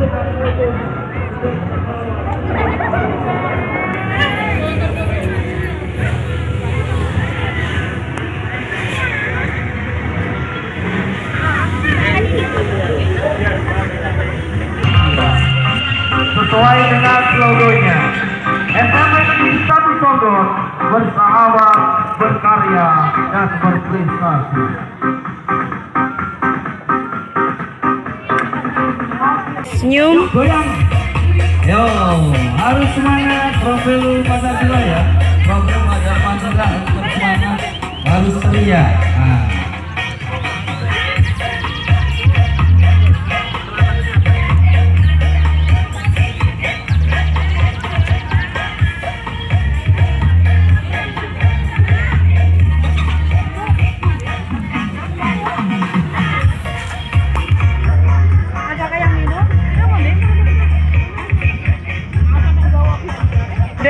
Sesuai dengan logonya, SMP Negeri 1 Bogor, bersahabat, berkarya, dan berprestasi. Senyum. Goyang. Yo, harus semangat, profil Pancasila ya. Profil Pancasila harus bersemangat, harus ceria. Nah.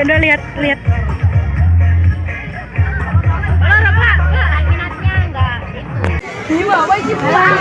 Udah lihat. Minatnya enggak itu. Ini bawa ini pulang.